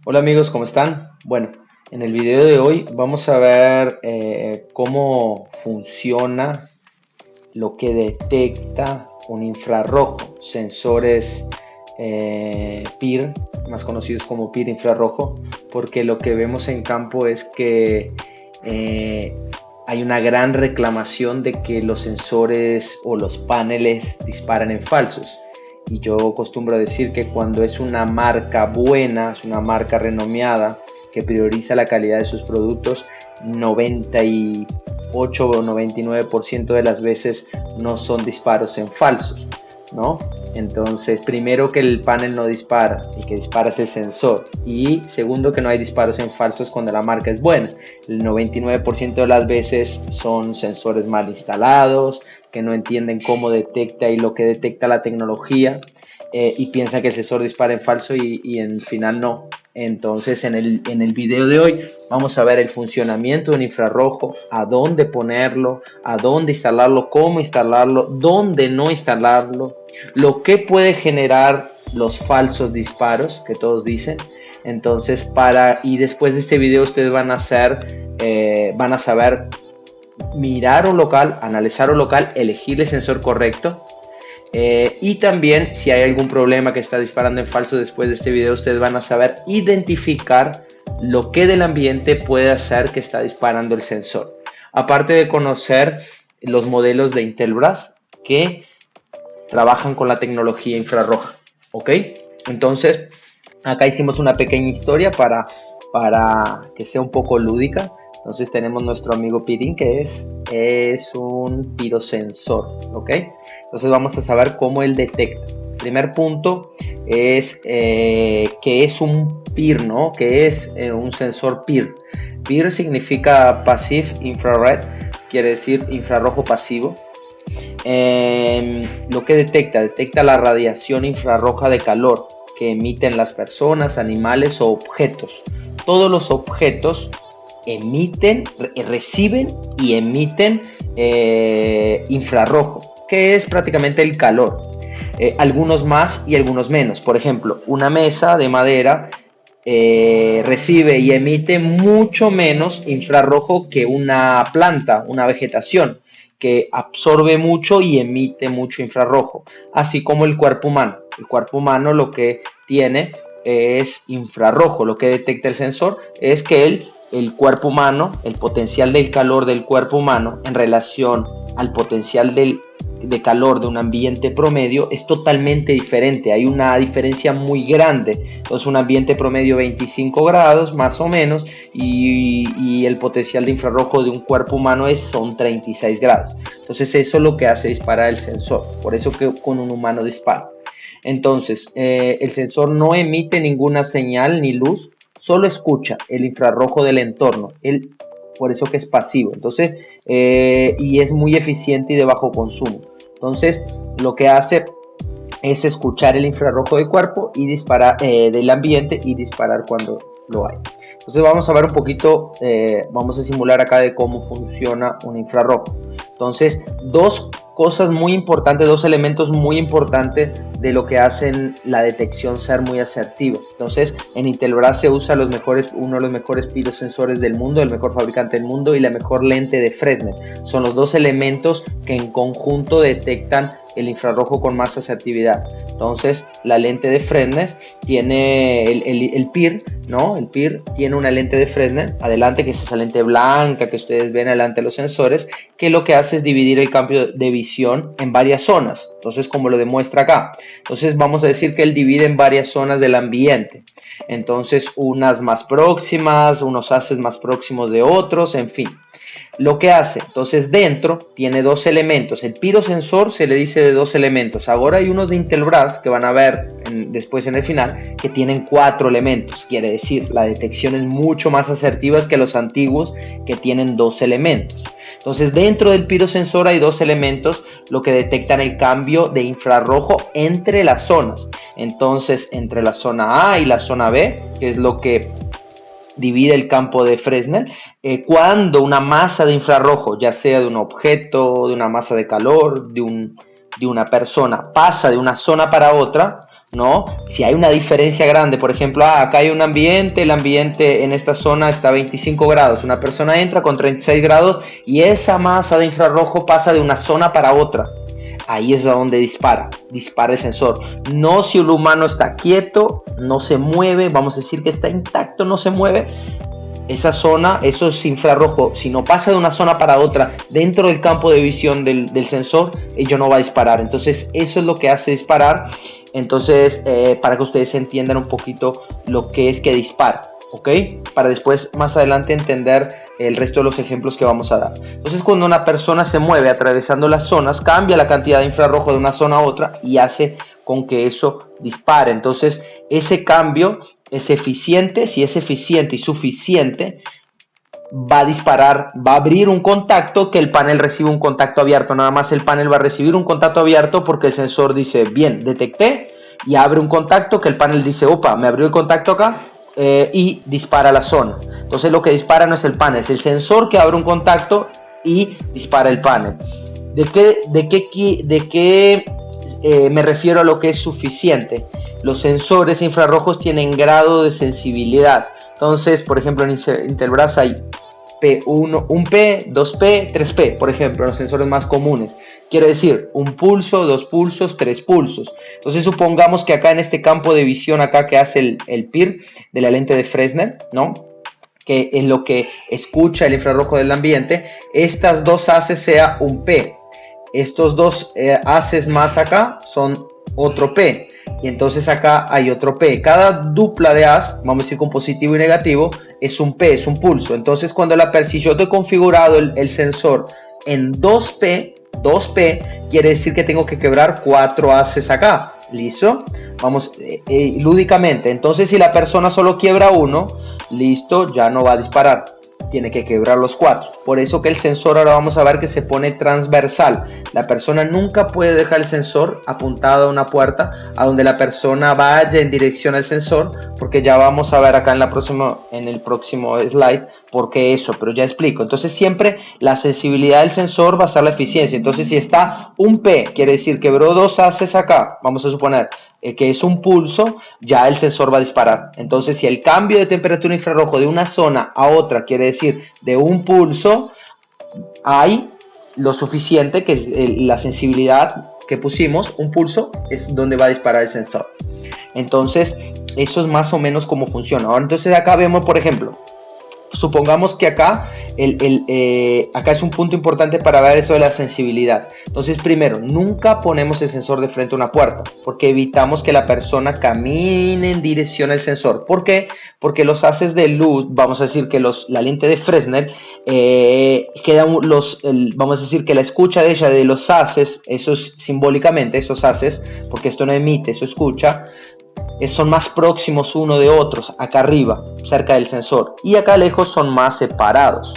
Hola amigos, ¿cómo están? Bueno, en el video de hoy vamos a ver cómo funciona lo que detecta un infrarrojo, sensores PIR, más conocidos como PIR infrarrojo, porque lo que vemos en campo es que eh, hay una gran reclamación de que los sensores o los paneles disparan en falsos. Y yo acostumbro a decir que cuando es una marca buena, es una marca renombrada que prioriza la calidad de sus productos, 98 o 99% de las veces no son disparos en falsos, ¿no? Entonces, primero que el panel no dispara, el que dispara es el sensor. Y segundo que no hay disparos en falsos cuando la marca es buena. El 99% de las veces son sensores mal instalados, que no entienden cómo detecta y lo que detecta la tecnología, y piensa que el sensor dispara en falso y en final no. Entonces en el video de hoy vamos a ver el funcionamiento de un infrarrojo, a dónde ponerlo, a dónde instalarlo, cómo instalarlo, dónde no instalarlo, lo que puede generar los falsos disparos que todos dicen. Entonces y después de este video ustedes van a saber mirar un local, analizar un local, elegir el sensor correcto. Y también si hay algún problema que está disparando en falso después de este video, ustedes van a saber identificar lo que del ambiente puede hacer que está disparando el sensor. Aparte de conocer los modelos de Intelbras que trabajan con la tecnología infrarroja. ¿Ok? Entonces, acá hicimos una pequeña historia para que sea un poco lúdica. Entonces tenemos nuestro amigo Pirin que es un pirosensor, ¿ok? Entonces vamos a saber cómo él detecta. Primer punto es que es un PIR, ¿no? Que es un sensor PIR. PIR significa Passive Infrared, quiere decir infrarrojo pasivo. Lo que detecta la radiación infrarroja de calor que emiten las personas, animales o objetos. Todos los objetos reciben y emiten infrarrojo, que es prácticamente el calor. Algunos más y algunos menos. Por ejemplo, una mesa de madera recibe y emite mucho menos infrarrojo que una planta, una vegetación, que absorbe mucho y emite mucho infrarrojo, así como el cuerpo humano. El cuerpo humano lo que tiene es infrarrojo. Lo que detecta el sensor es que el cuerpo humano, el potencial del calor del cuerpo humano en relación al potencial de calor de un ambiente promedio es totalmente diferente. Hay una diferencia muy grande. Entonces un ambiente promedio 25 grados más o menos y el potencial de infrarrojo de un cuerpo humano son 36 grados. Entonces eso es lo que hace disparar el sensor. Por eso que con un humano dispara. Entonces el sensor no emite ninguna señal ni luz, solo escucha el infrarrojo del entorno. Por eso que es pasivo. Entonces, y es muy eficiente y de bajo consumo. Entonces, lo que hace es escuchar el infrarrojo del cuerpo y disparar del ambiente y disparar cuando lo hay. Entonces vamos a ver un poquito, vamos a simular acá de cómo funciona un infrarrojo. Entonces, dos cosas muy importantes, dos elementos muy importantes de lo que hacen la detección ser muy asertiva. Entonces, en Intelbras se usa uno de los mejores pirosensores del mundo, el mejor fabricante del mundo y la mejor lente de Fresnel. Son los dos elementos que en conjunto detectan el infrarrojo con más asertividad. Entonces, la lente de Fresnel tiene el PIR, ¿no? El PIR tiene una lente de Fresnel adelante, que es esa lente blanca que ustedes ven adelante de los sensores, que lo que hace es dividir el campo de visión en varias zonas. Entonces, como lo demuestra acá. Entonces, vamos a decir que él divide en varias zonas del ambiente. Entonces, unas más próximas, unos haces más próximos de otros, en fin. Lo que hace, entonces dentro tiene dos elementos. El pirosensor se le dice de dos elementos. Ahora hay unos de Intelbras que van a ver después en el final que tienen cuatro elementos. Quiere decir, la detección es mucho más asertiva que los antiguos que tienen dos elementos. Entonces dentro del pirosensor hay dos elementos lo que detectan el cambio de infrarrojo entre las zonas. Entonces entre la zona A y la zona B, que es lo que divide el campo de Fresnel, cuando una masa de infrarrojo, ya sea de un objeto, de una masa de calor, de una persona, pasa de una zona para otra, ¿no? Si hay una diferencia grande, por ejemplo, acá hay un ambiente, el ambiente en esta zona está a 25 grados, una persona entra con 36 grados y esa masa de infrarrojo pasa de una zona para otra. Ahí es donde dispara el sensor. No si el humano está quieto, no se mueve, vamos a decir que está intacto, no se mueve. Esa zona, eso es infrarrojo. Si no pasa de una zona para otra dentro del campo de visión del sensor, ello no va a disparar. Entonces eso es lo que hace disparar. Entonces para que ustedes entiendan un poquito lo que es que dispara, ¿ok? Para después más adelante entender el resto de los ejemplos que vamos a dar. Entonces cuando una persona se mueve atravesando las zonas, cambia la cantidad de infrarrojo de una zona a otra y hace con que eso dispare. Entonces ese cambio es eficiente. Si es eficiente y suficiente, va a disparar, va a abrir un contacto que el panel recibe un contacto abierto. Nada más el panel va a recibir un contacto abierto porque el sensor dice, bien, detecté, y abre un contacto que el panel dice, opa, me abrió el contacto acá, y dispara la zona. Entonces lo que dispara no es el panel, es el sensor que abre un contacto y dispara el panel. ¿De qué me refiero a lo que es suficiente? Los sensores infrarrojos tienen grado de sensibilidad. Entonces, por ejemplo, en Intelbras hay P1, 1P, 2P, 3P, por ejemplo, los sensores más comunes. Quiere decir, un pulso, 2 pulsos, 3 pulsos. Entonces, supongamos que acá en este campo de visión, acá que hace el PIR de la lente de Fresnel, ¿no? Que en lo que escucha el infrarrojo del ambiente, estas dos haces sea un P. Estos dos haces más acá son otro P. Y entonces acá hay otro P. Cada dupla de haz, vamos a decir con positivo y negativo, es un P, es un pulso. Entonces cuando si yo te he configurado el sensor en 2P, quiere decir que tengo que quebrar 4 haces acá. ¿Listo? Vamos lúdicamente. Entonces si la persona solo quiebra uno, listo, ya no va a disparar. Tiene que quebrar los 4. Por eso que el sensor ahora vamos a ver que se pone transversal. La persona nunca puede dejar el sensor apuntado a una puerta a donde la persona vaya en dirección al sensor, porque ya vamos a ver acá en el próximo slide por qué eso, pero ya explico. Entonces siempre la sensibilidad del sensor va a ser la eficiencia. Entonces si está un P, quiere decir quebró 2 haces acá, vamos a suponer que es un pulso, ya el sensor va a disparar. Entonces si el cambio de temperatura infrarrojo de una zona a otra quiere decir de un pulso, hay lo suficiente que la sensibilidad que pusimos, un pulso, es donde va a disparar el sensor. Entonces eso es más o menos cómo funciona. Ahora entonces acá vemos, por ejemplo, supongamos que acá acá es un punto importante para ver eso de la sensibilidad. Entonces primero, nunca ponemos el sensor de frente a una puerta, porque evitamos que la persona camine en dirección al sensor. ¿Por qué? Porque los haces de luz, vamos a decir que la lente de Fresnel vamos a decir que la escucha de ella de los haces, eso es simbólicamente, esos haces, porque esto no emite, eso escucha, son más próximos uno de otros, acá arriba, cerca del sensor, y acá lejos son más separados.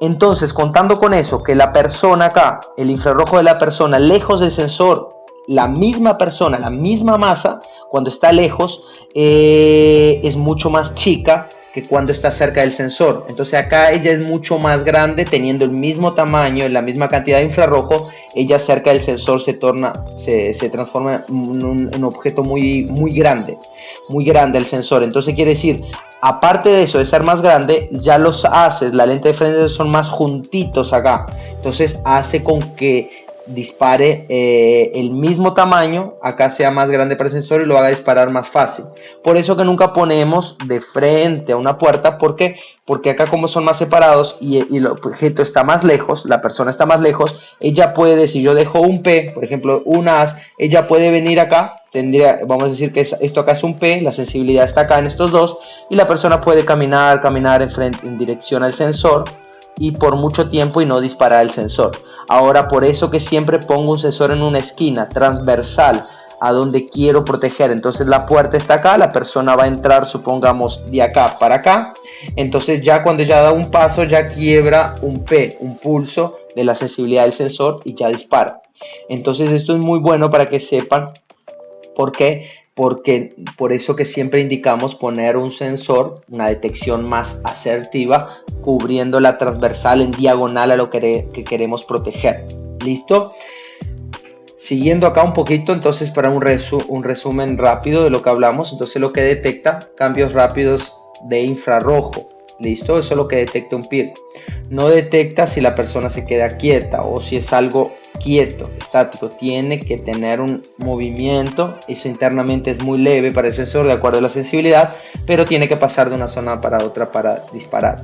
Entonces, contando con eso, que la persona acá, el infrarrojo de la persona lejos del sensor, la misma persona, la misma masa, cuando está lejos, es mucho más chica que cuando está cerca del sensor. Entonces acá ella es mucho más grande, teniendo el mismo tamaño, la misma cantidad de infrarrojo, ella cerca del sensor se transforma en un objeto muy grande el sensor. Entonces quiere decir, aparte de eso, de ser más grande, ya los haces, la lente de frente son más juntitos acá. Entonces hace con que dispare el mismo tamaño, acá sea más grande para el sensor y lo haga disparar más fácil. Por eso que nunca ponemos de frente a una puerta, porque acá como son más separados y el objeto está más lejos, la persona está más lejos, ella puede, si yo dejo un P, por ejemplo un as, ella puede venir acá, vamos a decir que esto acá es un P, la sensibilidad está acá en estos dos, y la persona puede caminar en dirección al sensor y por mucho tiempo y no disparar el sensor. Ahora, por eso que siempre pongo un sensor en una esquina transversal a donde quiero proteger. Entonces la puerta está acá, la persona va a entrar, supongamos, de acá para acá. Entonces ya cuando ya da un paso, ya quiebra un P, un pulso de la sensibilidad del sensor y ya dispara. Entonces esto es muy bueno para que sepan por qué. Porque por eso que siempre indicamos poner un sensor, una detección más asertiva, cubriendo la transversal en diagonal a lo que queremos proteger. ¿Listo? Siguiendo acá un poquito, entonces para un resumen rápido de lo que hablamos, entonces lo que detecta cambios rápidos de infrarrojo, ¿listo? Eso es lo que detecta un PIR. No detecta si la persona se queda quieta o si es algo quieto, estático. Tiene que tener un movimiento, eso internamente es muy leve para el sensor de acuerdo a la sensibilidad, pero tiene que pasar de una zona para otra para disparar.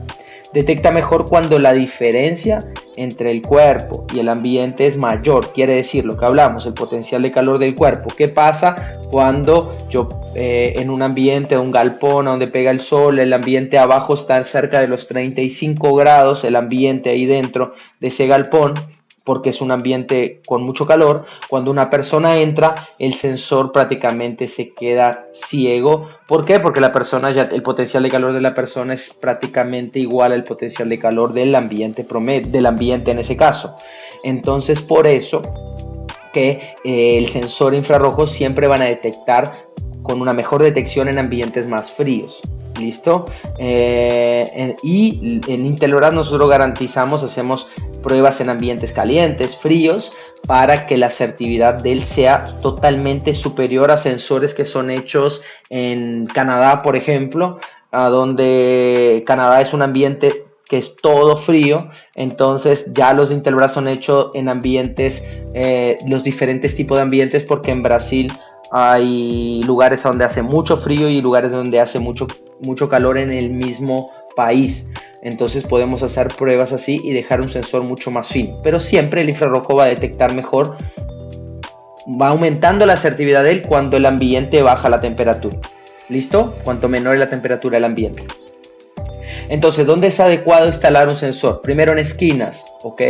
Detecta mejor cuando la diferencia entre el cuerpo y el ambiente es mayor, quiere decir lo que hablamos, el potencial de calor del cuerpo. ¿Qué pasa cuando yo en un ambiente, un galpón donde pega el sol, el ambiente abajo está cerca de los 35 grados, el ambiente ahí dentro de ese galpón, porque es un ambiente con mucho calor? Cuando una persona entra, el sensor prácticamente se queda ciego. ¿Por qué? Porque la persona ya, el potencial de calor de la persona es prácticamente igual al potencial de calor del ambiente promedio, del ambiente en ese caso. Entonces, por eso que el sensor infrarrojo siempre van a detectar con una mejor detección en ambientes más fríos. ¿Listo? Y en Inteloras nosotros garantizamos, hacemos pruebas en ambientes calientes, fríos, para que la asertividad de él sea totalmente superior a sensores que son hechos en Canadá, por ejemplo, a donde Canadá es un ambiente que es todo frío. Entonces ya los Intelbras son hechos en ambientes, los diferentes tipos de ambientes, porque en Brasil hay lugares donde hace mucho frío y lugares donde hace mucho calor en el mismo país. Entonces podemos hacer pruebas así y dejar un sensor mucho más fino. Pero siempre el infrarrojo va a detectar mejor, va aumentando la asertividad de él cuando el ambiente baja la temperatura. ¿Listo? Cuanto menor es la temperatura del ambiente. Entonces, ¿dónde es adecuado instalar un sensor? Primero en esquinas, ¿ok?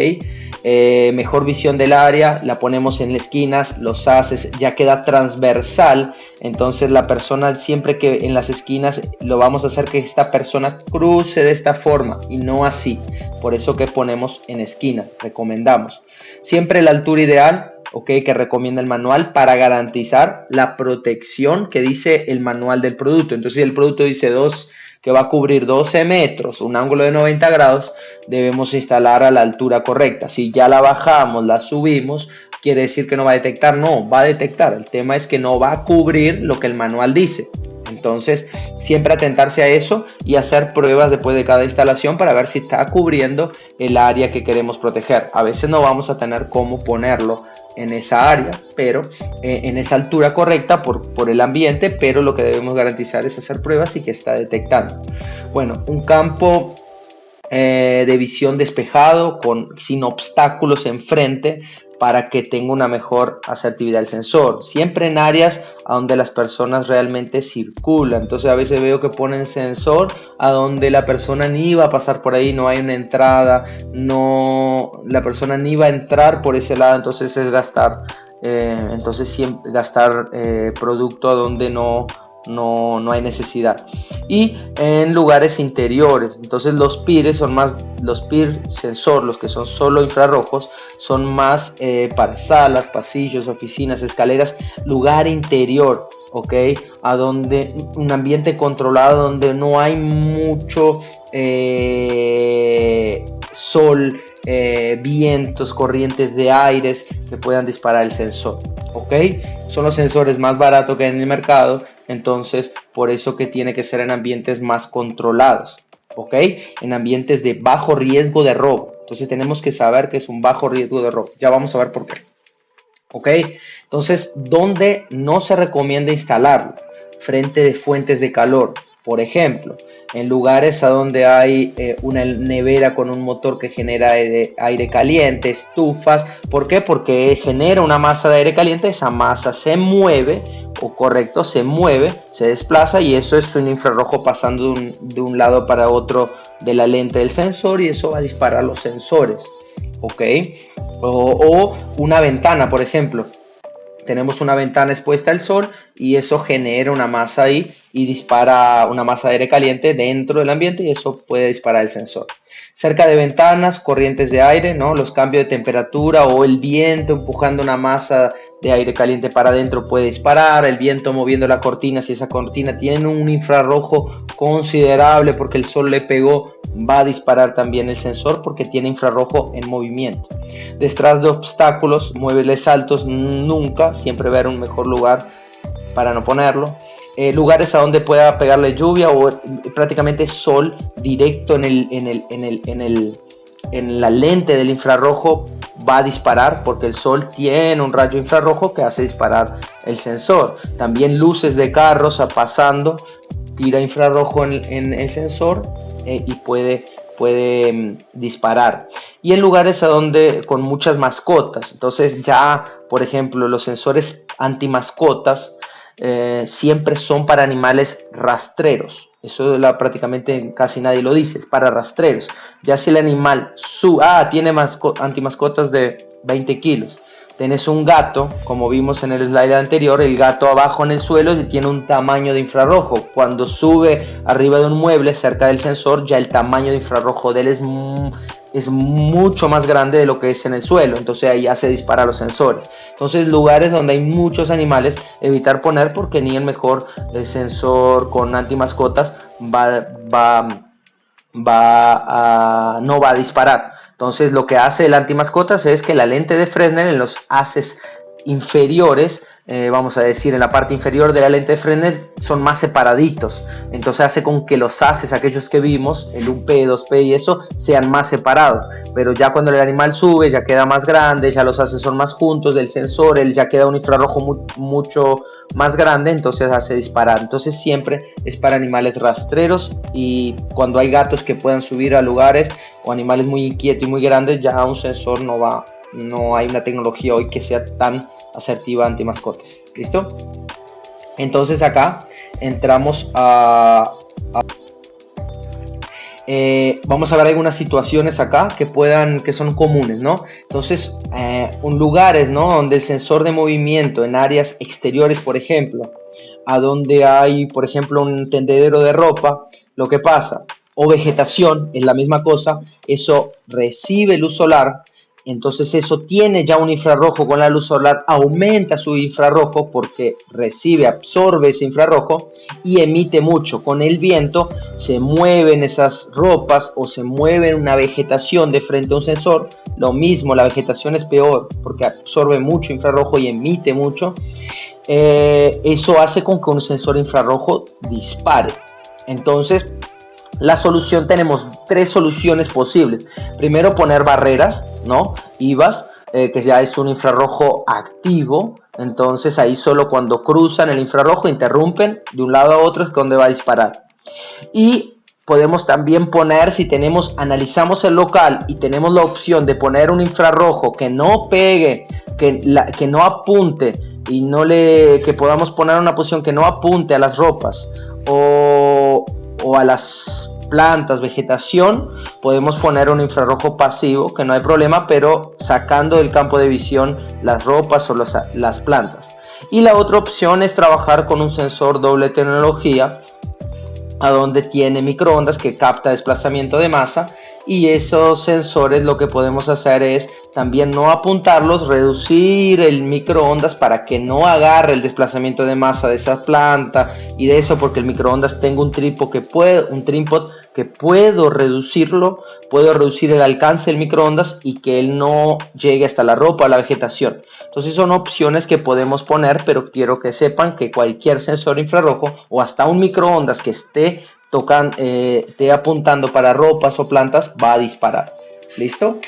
Mejor visión del área, la ponemos en esquinas, los haces, ya queda transversal. Entonces la persona, siempre que en las esquinas, lo vamos a hacer que esta persona cruce de esta forma y no así. Por eso que ponemos en esquinas, recomendamos. Siempre la altura ideal, ok, que recomienda el manual para garantizar la protección que dice el manual del producto. Entonces, si el producto dice que va a cubrir 12 metros, un ángulo de 90 grados, debemos instalar a la altura correcta. Si ya la bajamos, la subimos, quiere decir que no va a detectar. No, va a detectar. El tema es que no va a cubrir lo que el manual dice. Entonces, siempre atentarse a eso y hacer pruebas después de cada instalación para ver si está cubriendo el área que queremos proteger. A veces no vamos a tener cómo ponerlo en esa área, pero en esa altura correcta por el ambiente, pero lo que debemos garantizar es hacer pruebas y que está detectando. Bueno, un campo de visión despejado sin obstáculos enfrente para que tenga una mejor asertividad del sensor, siempre en áreas a donde las personas realmente circulan. Entonces a veces veo que ponen sensor a donde la persona ni va a pasar por ahí, no hay una entrada, no, la persona ni va a entrar por ese lado. Entonces es gastar producto a donde no hay necesidad. Y en lugares interiores, entonces los PIR sensor, los que son solo infrarrojos, son más para salas, pasillos, oficinas, escaleras, lugar interior, ok, a donde un ambiente controlado, donde no hay mucho sol, vientos, corrientes de aires que puedan disparar el sensor. ¿Ok? Son los sensores más baratos que hay en el mercado, entonces por eso que tiene que ser en ambientes más controlados, ¿ok? En ambientes de bajo riesgo de robo. Entonces tenemos que saber que es un bajo riesgo de robo. Ya vamos a ver por qué. ¿Ok? Entonces, ¿dónde no se recomienda instalarlo? Frente de fuentes de calor, por ejemplo, en lugares a donde hay una nevera con un motor que genera aire caliente, estufas. ¿Por qué? Porque genera una masa de aire caliente, esa masa se mueve, o correcto, se mueve, se desplaza, y eso es un infrarrojo pasando de un lado para otro de la lente del sensor, y eso va a disparar los sensores. ¿Ok? O una ventana, por ejemplo. Tenemos una ventana expuesta al sol y eso genera una masa ahí y dispara una masa de aire caliente dentro del ambiente, y eso puede disparar el sensor. Cerca de ventanas, corrientes de aire, ¿no? Los cambios de temperatura o el viento empujando una masa de aire caliente para adentro puede disparar, el viento moviendo la cortina, si esa cortina tiene un infrarrojo considerable porque el sol le pegó, va a disparar también el sensor porque tiene infrarrojo en movimiento. Detrás de obstáculos, muebles altos, nunca, siempre ver un mejor lugar para no ponerlo. Lugares a donde pueda pegarle lluvia o prácticamente sol directo en la lente del infrarrojo va a disparar porque el sol tiene un rayo infrarrojo que hace disparar el sensor. También luces de carros pasando, tira infrarrojo en el sensor y puede disparar. Y en lugares a donde con muchas mascotas, entonces ya por ejemplo los sensores anti mascotas siempre son para animales rastreros. Eso prácticamente casi nadie lo dice, es para rastreros. Ya si el animal tiene antimascotas de 20 kilos, tenés un gato, como vimos en el slide anterior, el gato abajo en el suelo y tiene un tamaño de infrarrojo. Cuando sube arriba de un mueble cerca del sensor, ya el tamaño de infrarrojo de él es mucho más grande de lo que es en el suelo, entonces ahí hace disparar los sensores. Entonces lugares donde hay muchos animales, evitar poner porque ni el mejor sensor con antimascotas no va a disparar. Entonces lo que hace el antimascotas es que la lente de Fresnel en los haces inferiores, vamos a decir en la parte inferior de la lente de Fresnel, son más separaditos. Entonces hace con que los haces, aquellos que vimos, el 1P, 2P y eso, sean más separados. Pero ya cuando el animal sube, ya queda más grande, ya los haces son más juntos del sensor, él ya queda un infrarrojo mucho más grande, entonces hace disparar. Entonces siempre es para animales rastreros y cuando hay gatos que puedan subir a lugares o animales muy inquietos y muy grandes, ya un sensor no hay una tecnología hoy que sea tan asertiva anti mascotas. ¿Listo? Entonces acá entramos vamos a ver algunas situaciones acá que son comunes, ¿no? Entonces, lugares, ¿no? Donde el sensor de movimiento en áreas exteriores, por ejemplo, a donde hay, por ejemplo, un tendedero de ropa, lo que pasa, o vegetación, es la misma cosa, eso recibe luz solar, entonces eso tiene ya un infrarrojo con la luz solar, aumenta su infrarrojo porque absorbe ese infrarrojo y emite mucho. Con el viento se mueven esas ropas o se mueve una vegetación de frente a un sensor. Lo mismo, la vegetación es peor porque absorbe mucho infrarrojo y emite mucho. Eso hace con que un sensor infrarrojo dispare. Entonces, la solución, tenemos 3 soluciones posibles. Primero, poner barreras, ¿no? IVAs, que ya es un infrarrojo activo. Entonces ahí solo cuando cruzan el infrarrojo, interrumpen de un lado a otro, es donde va a disparar. Y podemos también poner, si analizamos el local y tenemos la opción de poner un infrarrojo que no pegue, que no apunte y que podamos poner una posición que no apunte a las ropas o a las plantas, vegetación, podemos poner un infrarrojo pasivo, que no hay problema, pero sacando del campo de visión las ropas o las plantas. Y la otra opción es trabajar con un sensor doble tecnología, a donde tiene microondas que capta desplazamiento de masa, y esos sensores lo que podemos hacer es también no apuntarlos, reducir el microondas para que no agarre el desplazamiento de masa de esa planta y de eso, porque el microondas tengo un trípode que puedo reducirlo, puedo reducir el alcance del microondas y que él no llegue hasta la ropa o la vegetación. Entonces son opciones que podemos poner, pero quiero que sepan que cualquier sensor infrarrojo o hasta un microondas que esté apuntando para ropas o plantas va a disparar. ¿Listo?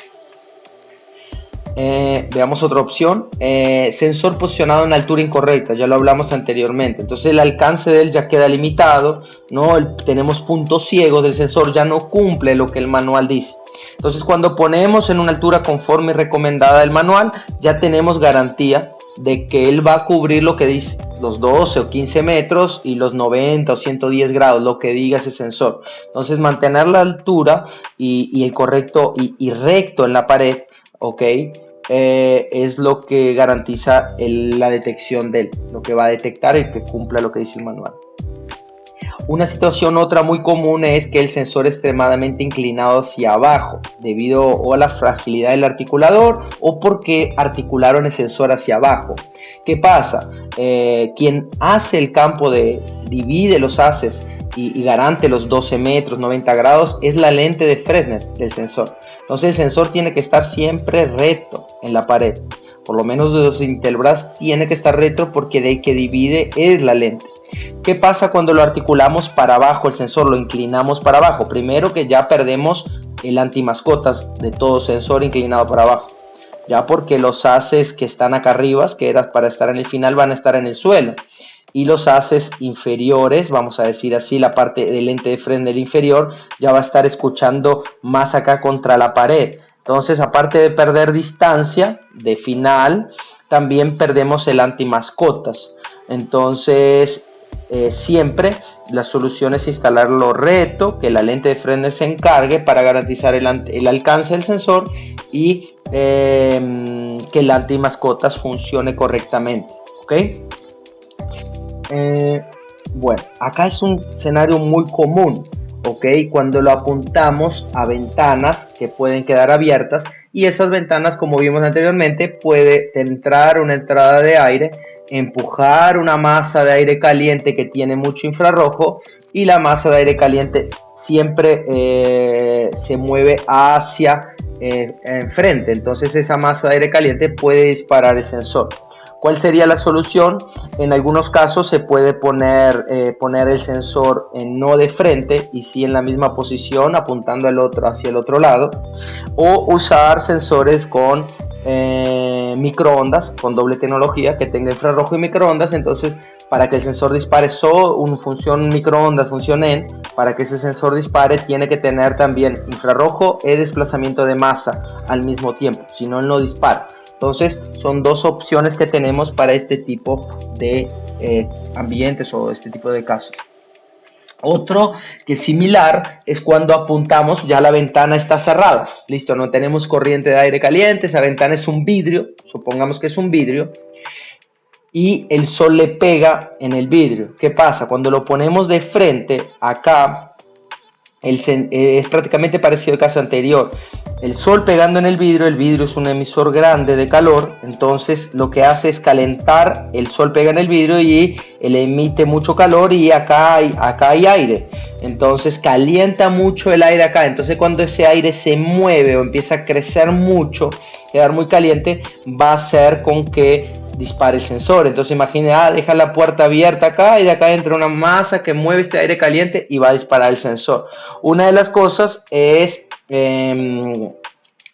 Veamos otra opción. Sensor posicionado en altura incorrecta, ya lo hablamos anteriormente. Entonces el alcance de él ya queda limitado, ¿no? Tenemos puntos ciegos del sensor, ya no cumple lo que el manual dice. Entonces cuando ponemos en una altura conforme y recomendada del manual, ya tenemos garantía de que él va a cubrir lo que dice, los 12 o 15 metros y los 90 o 110 grados, lo que diga ese sensor. Entonces mantener la altura y el correcto y recto en la pared, ok, es lo que garantiza la detección de él, lo que va a detectar y que cumpla lo que dice el manual. Una situación otra muy común es que el sensor es extremadamente inclinado hacia abajo, debido o a la fragilidad del articulador o porque articularon el sensor hacia abajo. ¿Qué pasa? Quien hace el campo divide los haces y garante los 12 metros, 90 grados, es la lente de Fresnel del sensor. Entonces el sensor tiene que estar siempre recto en la pared. Por lo menos de los Intelbras tiene que estar recto porque de ahí que divide es la lente. ¿Qué pasa cuando lo articulamos para abajo el sensor? Lo inclinamos para abajo. Primero que ya perdemos el antimascotas de todo sensor inclinado para abajo. Ya porque los haces que están acá arriba, que eran para estar en el final, van a estar en el suelo. Y los haces inferiores, vamos a decir así, la parte del lente de Fresnel inferior, ya va a estar escuchando más acá contra la pared. Entonces, aparte de perder distancia de final, también perdemos el antimascotas. Entonces, siempre la solución es instalarlo recto, que la lente de Fresnel se encargue para garantizar el alcance del sensor y que el antimascotas funcione correctamente. ¿Ok? Bueno, acá es un escenario muy común, ¿ok? Cuando lo apuntamos a ventanas que pueden quedar abiertas y esas ventanas, como vimos anteriormente, puede entrar una entrada de aire, empujar una masa de aire caliente que tiene mucho infrarrojo y la masa de aire caliente siempre se mueve hacia enfrente. Entonces esa masa de aire caliente puede disparar el sensor. ¿Cuál sería la solución? En algunos casos se puede poner el sensor no de frente y sí en la misma posición apuntando hacia el otro lado, o usar sensores con microondas, con doble tecnología que tenga infrarrojo y microondas. Entonces, para que el sensor dispare solo una función microondas, función EN, para que ese sensor dispare tiene que tener también infrarrojo y desplazamiento de masa al mismo tiempo, si no, no dispara. Entonces son dos opciones que tenemos para este tipo de ambientes o este tipo de casos. Otro que es similar es cuando apuntamos, ya la ventana está cerrada, listo, no tenemos corriente de aire caliente, esa ventana es un vidrio, supongamos que es un vidrio, y el sol le pega en el vidrio. ¿Qué pasa? Cuando lo ponemos de frente acá, es prácticamente parecido al caso anterior. El sol pegando en el vidrio es un emisor grande de calor, entonces lo que hace es calentar, el sol pega en el vidrio y él emite mucho calor y acá hay aire, entonces calienta mucho el aire acá. Entonces cuando ese aire se mueve o empieza a crecer mucho, quedar muy caliente, va a hacer con que dispare el sensor. Entonces imagine, deja la puerta abierta acá y de acá entra una masa que mueve este aire caliente y va a disparar el sensor. Una de las cosas es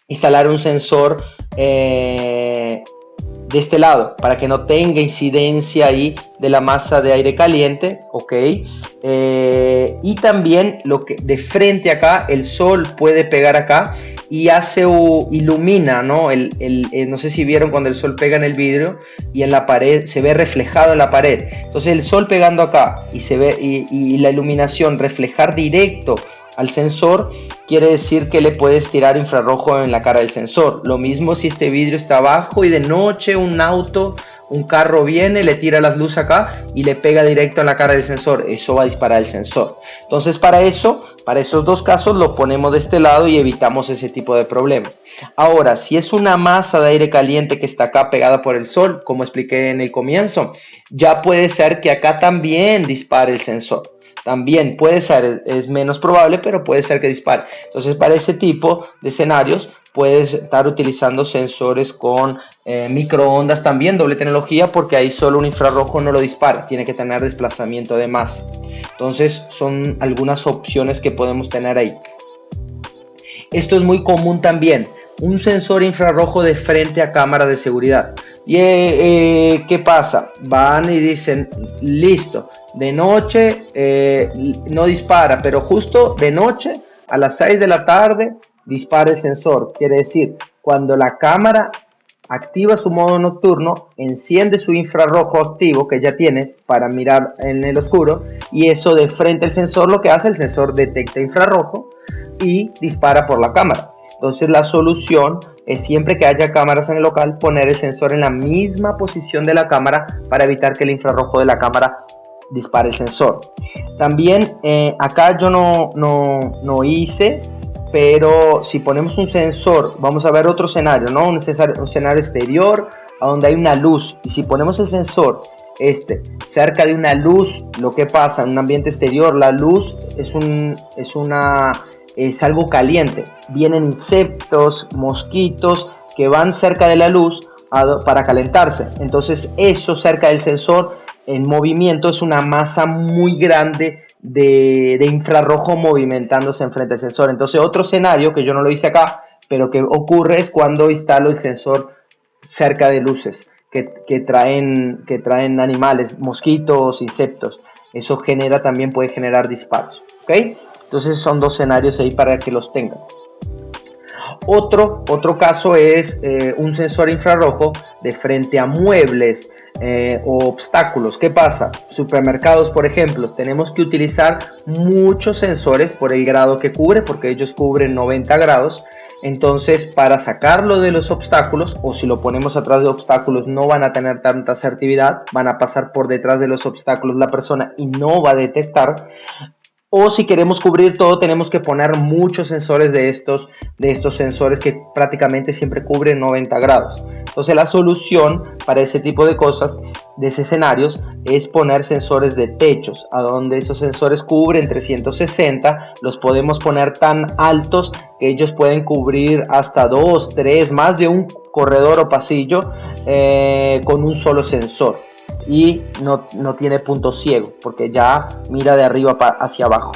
instalar un sensor de este lado para que no tenga incidencia ahí de la masa de aire caliente, ¿ok? Y también lo que de frente acá, el sol puede pegar acá y ilumina, ¿no? No sé si vieron cuando el sol pega en el vidrio y en la pared, se ve reflejado en la pared. Entonces el sol pegando acá y se ve y la iluminación reflejar directo al sensor, quiere decir que le puedes tirar infrarrojo en la cara del sensor. Lo mismo si este vidrio está abajo y de noche un carro viene, le tira las luces acá y le pega directo en la cara del sensor. Eso va a disparar el sensor. Entonces para esos dos casos lo ponemos de este lado y evitamos ese tipo de problemas. Ahora, si es una masa de aire caliente que está acá pegada por el sol, como expliqué en el comienzo, ya puede ser que acá también dispare el sensor. También puede ser, es menos probable, pero puede ser que dispare. Entonces, para ese tipo de escenarios, puedes estar utilizando sensores con microondas también, doble tecnología, porque ahí solo un infrarrojo no lo dispara, tiene que tener desplazamiento de masa. Entonces, son algunas opciones que podemos tener ahí. Esto es muy común también, un sensor infrarrojo de frente a cámara de seguridad. ¿Y qué pasa? Van y dicen, listo, de noche no dispara, pero justo de noche a las 6 de la tarde dispara el sensor. Quiere decir, cuando la cámara activa su modo nocturno, enciende su infrarrojo activo que ya tiene para mirar en el oscuro, y eso de frente al sensor, lo que hace, el sensor detecta infrarrojo y dispara por la cámara. Entonces la solución es, siempre que haya cámaras en el local, poner el sensor en la misma posición de la cámara para evitar que el infrarrojo de la cámara dispara el sensor. También acá yo no hice, pero si ponemos un sensor, vamos a ver otro escenario, ¿no? Un escenario exterior a donde hay una luz, y si ponemos el sensor cerca de una luz, lo que pasa en un ambiente exterior, la luz es algo caliente, vienen insectos, mosquitos que van cerca de la luz para calentarse. Entonces eso cerca del sensor en movimiento es una masa muy grande de infrarrojo movimentándose enfrente del sensor. Entonces otro escenario que yo no lo hice acá, pero que ocurre, es cuando instalo el sensor cerca de luces que traen animales, mosquitos, insectos. Eso puede generar disparos, ¿ok? Entonces son dos escenarios ahí para que los tengan. Otro caso es un sensor infrarrojo de frente a muebles o obstáculos. ¿Qué pasa? Supermercados, por ejemplo, tenemos que utilizar muchos sensores por el grado que cubre, porque ellos cubren 90 grados. Entonces, para sacarlo de los obstáculos, o si lo ponemos atrás de obstáculos, no van a tener tanta asertividad, van a pasar por detrás de los obstáculos la persona y no va a detectar. O si queremos cubrir todo, tenemos que poner muchos sensores de estos sensores que prácticamente siempre cubren 90 grados. Entonces la solución para ese tipo de cosas, de esos escenarios, es poner sensores de techos, a donde esos sensores cubren 360, los podemos poner tan altos que ellos pueden cubrir hasta 2, 3, más de un corredor o pasillo con un solo sensor. Y no tiene punto ciego porque ya mira de arriba hacia abajo.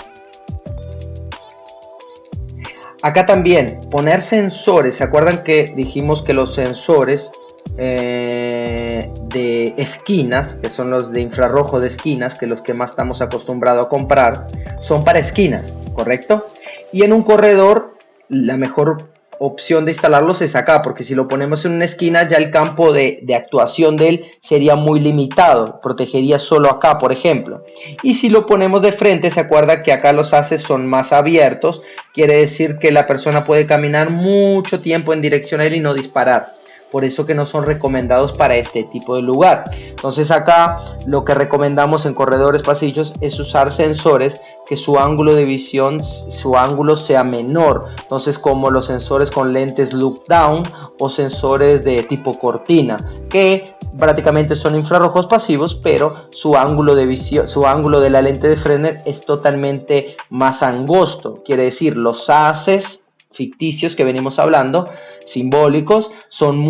Acá también poner sensores. ¿Se acuerdan que dijimos que los sensores de esquinas, que son los de infrarrojo de esquinas, que los que más estamos acostumbrados a comprar, son para esquinas, ¿correcto? Y en un corredor la mejor opción de instalarlos es acá, porque si lo ponemos en una esquina ya el campo de actuación de él sería muy limitado, protegería solo acá, por ejemplo. Y si lo ponemos de frente, se acuerda que acá los haces son más abiertos, quiere decir que la persona puede caminar mucho tiempo en dirección a él y no disparar. Por eso que no son recomendados para este tipo de lugar. Entonces acá lo que recomendamos en corredores, pasillos, es usar sensores que su ángulo de visión, su ángulo sea menor. Entonces, como los sensores con lentes look down o sensores de tipo cortina, que prácticamente son infrarrojos pasivos, pero su ángulo de visión, su ángulo de la lente de Fresnel es totalmente más angosto. Quiere decir, los haces ficticios que venimos hablando, simbólicos, son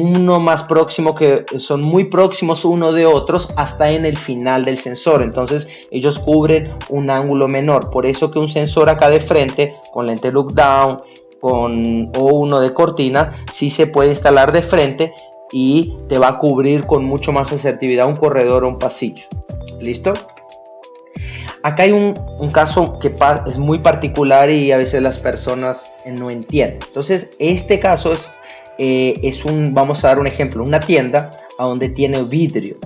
son muy próximos uno de otros hasta en el final del sensor. Entonces ellos cubren un ángulo menor. Por eso que un sensor acá de frente con lente look down o uno de cortina sí se puede instalar de frente y te va a cubrir con mucho más asertividad un corredor o un pasillo. ¿Listo? Acá hay un caso que es muy particular y a veces las personas no entienden. Entonces, este caso vamos a dar un ejemplo, una tienda a donde tiene vidrio.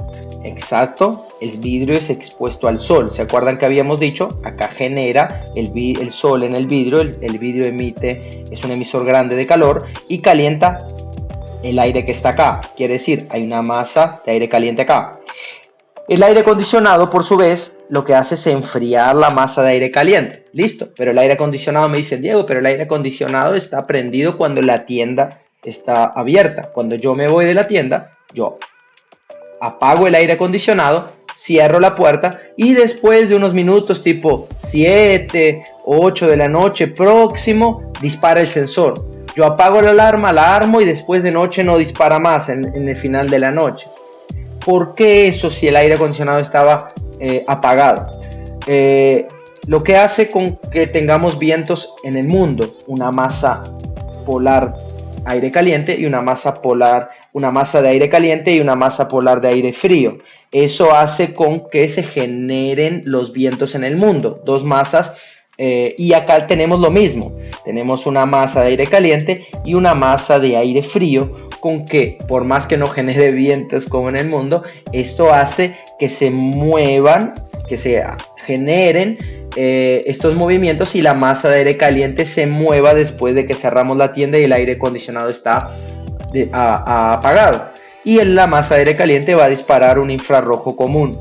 Exacto, el vidrio es expuesto al sol. ¿Se acuerdan que habíamos dicho? Acá genera el sol en el vidrio. El vidrio es un emisor grande de calor y calienta el aire que está acá. Quiere decir, hay una masa de aire caliente acá. El aire acondicionado, por su vez, lo que hace es enfriar la masa de aire caliente. Listo, pero el aire acondicionado, me dice Diego, pero el aire acondicionado está prendido cuando la tienda está abierta. Cuando yo me voy de la tienda, yo apago el aire acondicionado, cierro la puerta y después de unos minutos, tipo 7, 8 de la noche próximo, dispara el sensor. Yo apago la alarma, la armo y después de noche no dispara más en el final de la noche. ¿Por qué eso si el aire acondicionado estaba apagado? Lo que hace con que tengamos vientos en el mundo, una masa polar aire caliente y una masa de aire caliente y una masa polar de aire frío. Eso hace con que se generen los vientos en el mundo, dos masas. Y acá tenemos lo mismo, tenemos una masa de aire caliente y una masa de aire frío, con que por más que no genere vientos como en el mundo, esto hace que se muevan, que se generen estos movimientos y la masa de aire caliente se mueva después de que cerramos la tienda y el aire acondicionado está apagado, y en la masa de aire caliente va a disparar un infrarrojo común.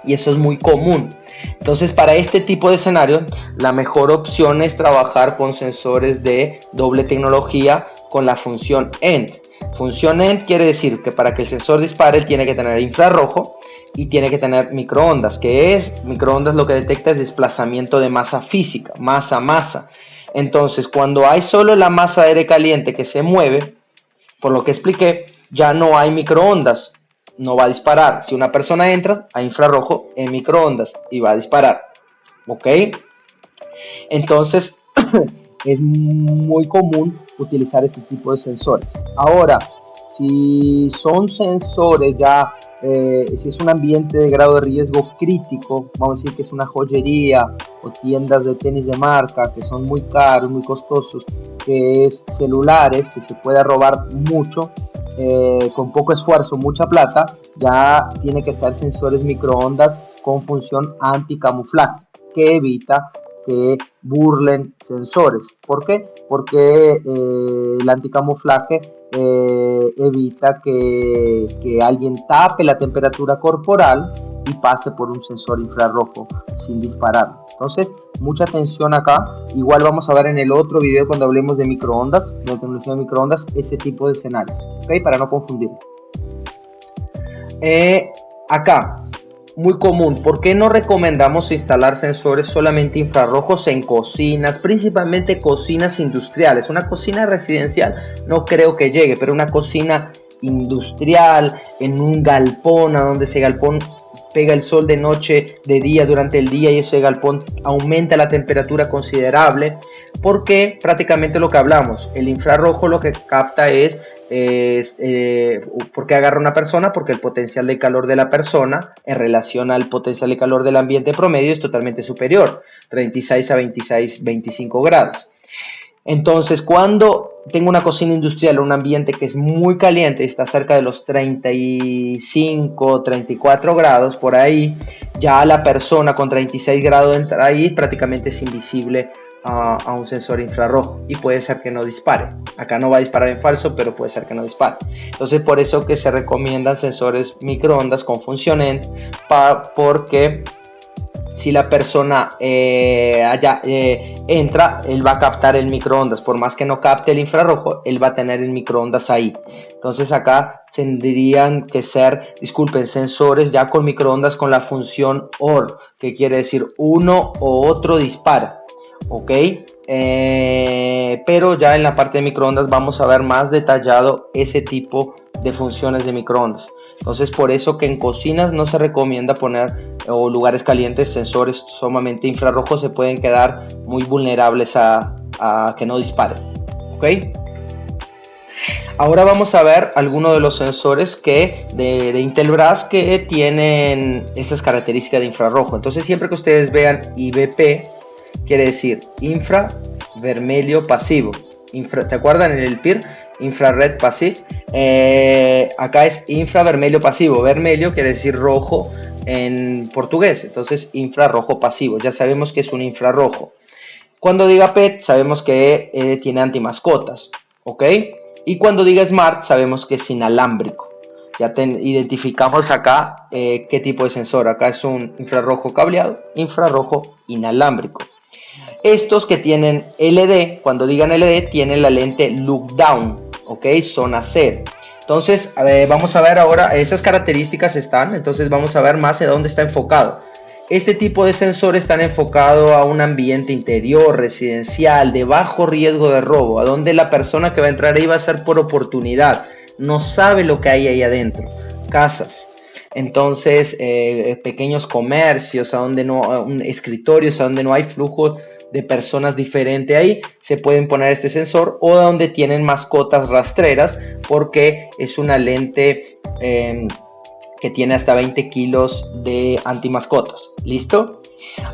y eso es muy común. Entonces, para este tipo de escenario, la mejor opción es trabajar con sensores de doble tecnología con la función END. Función END quiere decir que para que el sensor dispare, él tiene que tener infrarrojo y tiene que tener microondas. ¿Qué es? Microondas lo que detecta es desplazamiento de masa física, masa a masa. Entonces, cuando hay solo la masa de aire caliente que se mueve, por lo que expliqué, ya no hay microondas, no va a disparar. Si una persona entra a infrarrojo en microondas y va a disparar, ¿ok? Entonces, es muy común utilizar este tipo de sensores. Ahora, si son sensores ya, si es un ambiente de grado de riesgo crítico, vamos a decir que es una joyería o tiendas de tenis de marca que son muy caros, muy costosos, que es celulares, que se puede robar mucho, con poco esfuerzo, mucha plata, ya tiene que ser sensores microondas con función anticamuflaje, que evita que burlen sensores. ¿Por qué? Porque el anticamuflaje evita que alguien tape la temperatura corporal y pase por un sensor infrarrojo sin disparar. Entonces, mucha atención acá. Igual vamos a ver en el otro video cuando hablemos de microondas, de la tecnología de microondas, ese tipo de escenarios, ¿ok? Para no confundir. Acá, muy común, ¿por qué no recomendamos instalar sensores solamente infrarrojos en cocinas, principalmente cocinas industriales? Una cocina residencial no creo que llegue, pero una cocina industrial, en un galpón, a donde ese galpón pega el sol de noche, de día, durante el día, y ese galpón aumenta la temperatura considerable, porque prácticamente lo que hablamos, el infrarrojo lo que capta es ¿por qué agarra una persona? Porque el potencial de calor de la persona en relación al potencial de calor del ambiente promedio es totalmente superior, 36 a 26, 25 grados. Entonces, cuando tengo una cocina industrial o un ambiente que es muy caliente, está cerca de los 35, 34 grados, por ahí, ya la persona con 36 grados entra ahí, prácticamente es invisible a un sensor infrarrojo y puede ser que no dispare. Acá no va a disparar en falso, pero puede ser que no dispare. Entonces, por eso que se recomiendan sensores microondas con función END, porque si la persona entra, él va a captar el microondas. Por más que no capte el infrarrojo, él va a tener el microondas ahí. Entonces acá tendrían que ser, disculpen, sensores ya con microondas con la función OR, que quiere decir uno o otro dispara. ¿Ok? Pero ya en la parte de microondas vamos a ver más detallado ese tipo de funciones de microondas. Entonces, por eso que en cocinas no se recomienda poner, o lugares calientes, sensores sumamente infrarrojos, se pueden quedar muy vulnerables a que no disparen. ¿Ok? Ahora vamos a ver algunos de los sensores de Intelbras que tienen estas características de infrarrojo. Entonces, siempre que ustedes vean IBP, quiere decir infravermelho pasivo. ¿Te acuerdan en el PIR? Infrared passive. Acá es infravermelho pasivo. Vermelho quiere decir rojo en portugués. Entonces, infrarrojo pasivo. Ya sabemos que es un infrarrojo. Cuando diga PET, sabemos que tiene antimascotas. ¿Ok? Y cuando diga Smart, sabemos que es inalámbrico. Ya identificamos acá qué tipo de sensor. Acá es un infrarrojo cableado, infrarrojo inalámbrico. Estos que tienen LD, cuando digan LD, tienen la lente look down, ¿ok? Zona C. Entonces, vamos a ver ahora, esas características están, entonces vamos a ver más de dónde está enfocado. Este tipo de sensor están enfocado a un ambiente interior, residencial, de bajo riesgo de robo, a donde la persona que va a entrar ahí va a ser por oportunidad, no sabe lo que hay ahí adentro, casas. Entonces, pequeños comercios, a donde no, escritorios, a donde no hay flujo de personas diferente ahí, se pueden poner este sensor, o donde tienen mascotas rastreras, porque es una lente que tiene hasta 20 kilos de antimascotas. ¿Listo?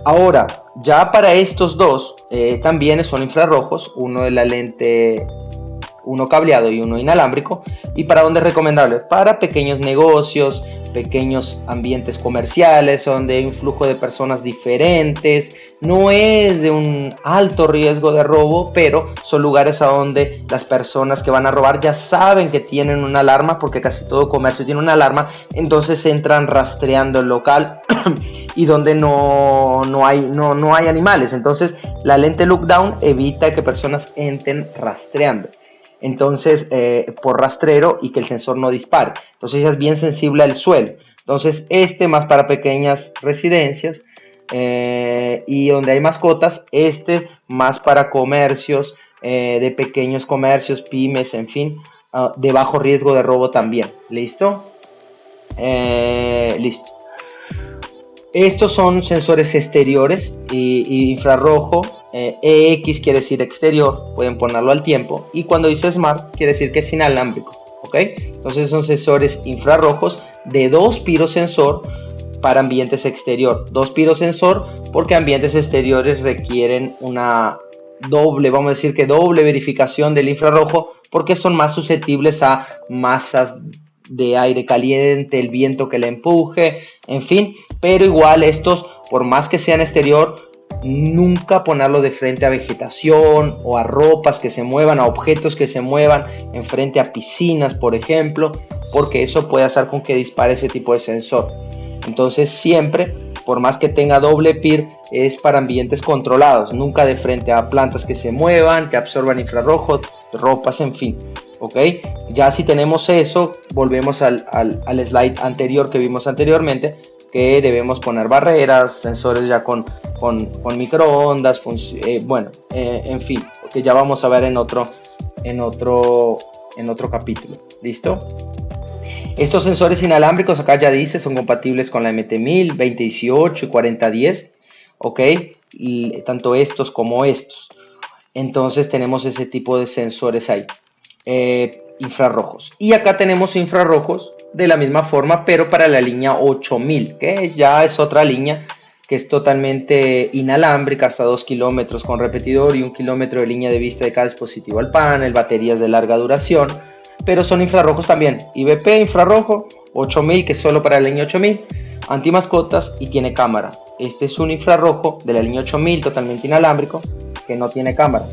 Ahora, ya para estos dos también son infrarrojos, uno de la lente uno cableado y uno inalámbrico. ¿Y para dónde es recomendable? Para pequeños negocios, pequeños ambientes comerciales donde hay un flujo de personas diferentes. No es de un alto riesgo de robo, pero son lugares a donde las personas que van a robar ya saben que tienen una alarma, porque casi todo comercio tiene una alarma, entonces entran rastreando el local y donde no hay animales. Entonces la lente look down evita que personas entren rastreando. Entonces, por rastrero y que el sensor no dispare. Entonces ella es bien sensible al suelo. Entonces más para pequeñas residencias y donde hay mascotas, más para comercios, de pequeños comercios, pymes, en fin, de bajo riesgo de robo también. ¿Listo? Listo. Estos son sensores exteriores y infrarrojo. EX quiere decir exterior, pueden ponerlo al tiempo. Y cuando dice Smart quiere decir que es inalámbrico. ¿Ok? Entonces son sensores infrarrojos de 2 pirosensor para ambientes exterior. 2 pirosensor porque ambientes exteriores requieren una doble, vamos a decir que doble verificación del infrarrojo, porque son más susceptibles a masas de aire caliente, el viento que le empuje, en fin. Pero igual estos, por más que sean exterior, nunca ponerlo de frente a vegetación o a ropas que se muevan, a objetos que se muevan, en frente a piscinas, por ejemplo, porque eso puede hacer con que dispare ese tipo de sensor. Entonces siempre, por más que tenga doble PIR, es para ambientes controlados, nunca de frente a plantas que se muevan, que absorban infrarrojos, ropas, en fin. ¿Ok? Ya si tenemos eso, volvemos al slide anterior que vimos anteriormente, que debemos poner barreras, sensores ya con microondas, en fin, que ya vamos a ver en otro capítulo. ¿Listo? Estos sensores inalámbricos, acá ya dice, son compatibles con la MT1000, 2018 y 4010, ¿ok? Y tanto estos como estos. Entonces tenemos ese tipo de sensores ahí, infrarrojos. Y acá tenemos infrarrojos de la misma forma, pero para la línea 8000, que ya es otra línea que es totalmente inalámbrica, hasta 2 kilómetros con repetidor y 1 kilómetro de línea de vista de cada dispositivo al panel, baterías de larga duración, pero son infrarrojos también. IBP infrarrojo 8000, que es solo para la línea 8000, antimascotas y tiene cámara. Este es un infrarrojo de la línea 8000 totalmente inalámbrico que no tiene cámara.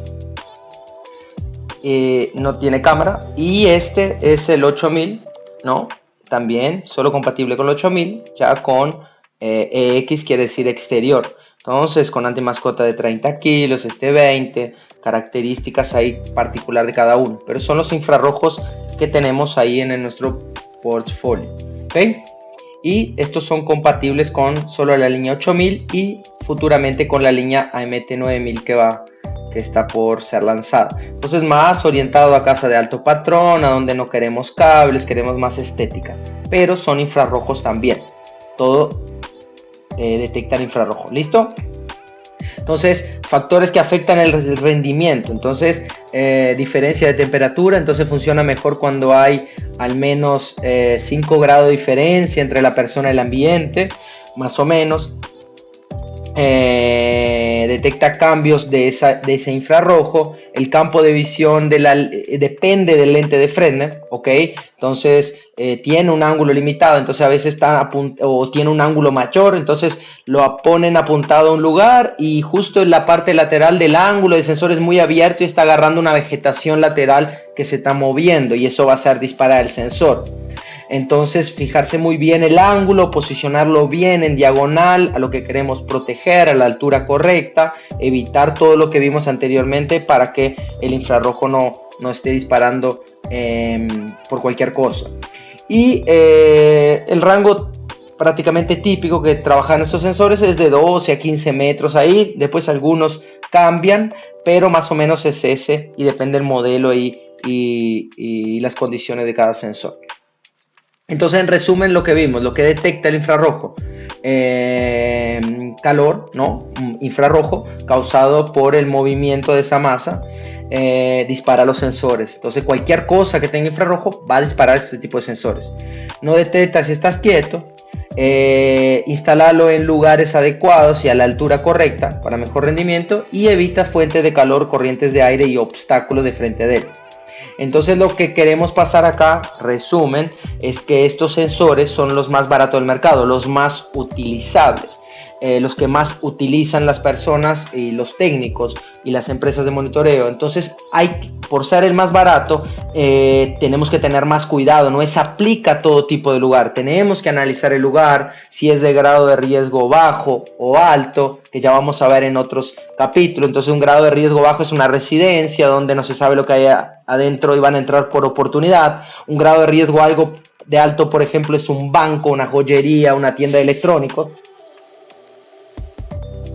Y este es el 8000, ¿no? También solo compatible con el 8000, ya con EX quiere decir exterior. Entonces con antimascota de 30 kilos, 20, características ahí particular de cada uno. Pero son los infrarrojos que tenemos ahí en nuestro portfolio. ¿Ok? Y estos son compatibles con solo la línea 8000 y futuramente con la línea AMT 9000 que está por ser lanzada. Entonces más orientado a casa de alto patrón, a donde no queremos cables, queremos más estética, pero son infrarrojos también. Todo detecta el infrarrojo. ¿Listo? Entonces, factores que afectan el rendimiento. Entonces, diferencia de temperatura. Entonces funciona mejor cuando hay al menos 5 grados de diferencia entre la persona y el ambiente, más o menos. Detecta cambios de ese infrarrojo. El campo de visión depende del lente de Fresnel, ¿ok? Entonces tiene un ángulo limitado, entonces a veces tiene un ángulo mayor, entonces lo ponen apuntado a un lugar y justo en la parte lateral del ángulo del sensor es muy abierto y está agarrando una vegetación lateral que se está moviendo y eso va a hacer disparar el sensor. Entonces fijarse muy bien el ángulo, posicionarlo bien en diagonal a lo que queremos proteger, a la altura correcta, evitar todo lo que vimos anteriormente para que el infrarrojo no esté disparando por cualquier cosa. Y el rango prácticamente típico que trabajan estos sensores es de 12 a 15 metros ahí, después algunos cambian, pero más o menos es ese y depende del modelo y las condiciones de cada sensor. Entonces, en resumen, lo que vimos, lo que detecta el infrarrojo, calor, ¿no? Infrarrojo causado por el movimiento de esa masa, dispara los sensores. Entonces, cualquier cosa que tenga infrarrojo va a disparar este tipo de sensores. No detecta si estás quieto, instalarlo en lugares adecuados y a la altura correcta para mejor rendimiento y evita fuentes de calor, corrientes de aire y obstáculos de frente de él. Entonces lo que queremos pasar acá, resumen, es que estos sensores son los más baratos del mercado, los más utilizables. Los que más utilizan las personas y los técnicos y las empresas de monitoreo. Entonces, por ser el más barato, tenemos que tener más cuidado. No se aplica a todo tipo de lugar. Tenemos que analizar el lugar, si es de grado de riesgo bajo o alto, que ya vamos a ver en otros capítulos. Entonces, un grado de riesgo bajo es una residencia donde no se sabe lo que hay adentro y van a entrar por oportunidad. Un grado de riesgo algo de alto, por ejemplo, es un banco, una joyería, una tienda de electrónicos.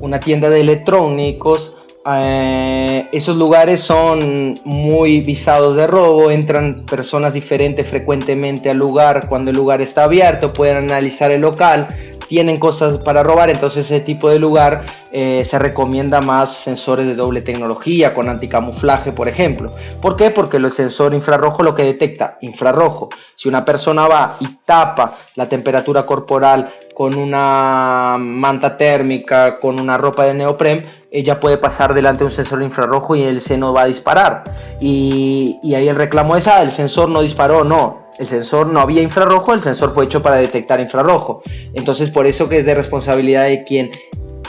Una tienda de electrónicos, esos lugares son muy visados de robo, entran personas diferentes frecuentemente al lugar cuando el lugar está abierto, pueden analizar el local, tienen cosas para robar, entonces ese tipo de lugar se recomienda más sensores de doble tecnología con anticamuflaje, por ejemplo. ¿Por qué? Porque el sensor infrarrojo lo que detecta, infrarrojo. Si una persona va y tapa la temperatura corporal con una manta térmica, con una ropa de neopren, ella puede pasar delante de un sensor infrarrojo y el seno va a disparar. Y ahí el reclamo es, el sensor no disparó, no. El sensor no había infrarrojo, el sensor fue hecho para detectar infrarrojo. Entonces, por eso que es de responsabilidad de quien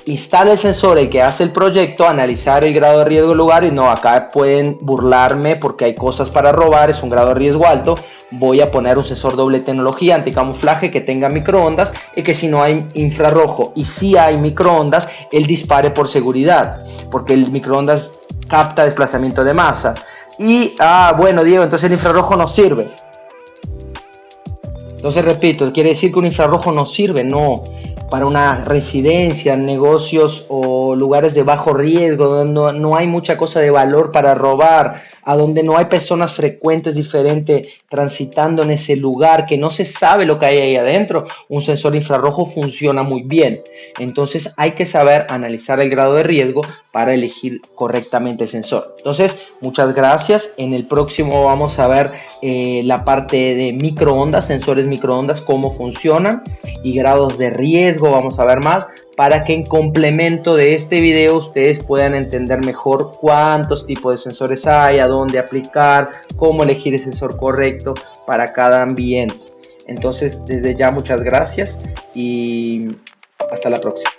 instala el sensor, el que hace el proyecto, analizar el grado de riesgo del lugar y no, acá pueden burlarme porque hay cosas para robar, es un grado de riesgo alto, voy a poner un sensor doble tecnología, anticamuflaje que tenga microondas y que si no hay infrarrojo y si hay microondas, él dispare por seguridad, porque el microondas capta desplazamiento de masa. Y, bueno, Diego, entonces el infrarrojo no sirve. Entonces, repito, ¿quiere decir que un infrarrojo no sirve? No. Para una residencia, negocios o lugares de bajo riesgo, donde no hay mucha cosa de valor para robar, a donde no hay personas frecuentes diferentes transitando en ese lugar, que no se sabe lo que hay ahí adentro, un sensor infrarrojo funciona muy bien. Entonces hay que saber analizar el grado de riesgo para elegir correctamente el sensor. Entonces, muchas gracias. En el próximo vamos a ver la parte de microondas, sensores microondas, cómo funcionan y grados de riesgo, vamos a ver más, para que en complemento de este video ustedes puedan entender mejor cuántos tipos de sensores hay, a dónde aplicar, cómo elegir el sensor correcto para cada ambiente. Entonces, desde ya muchas gracias y hasta la próxima.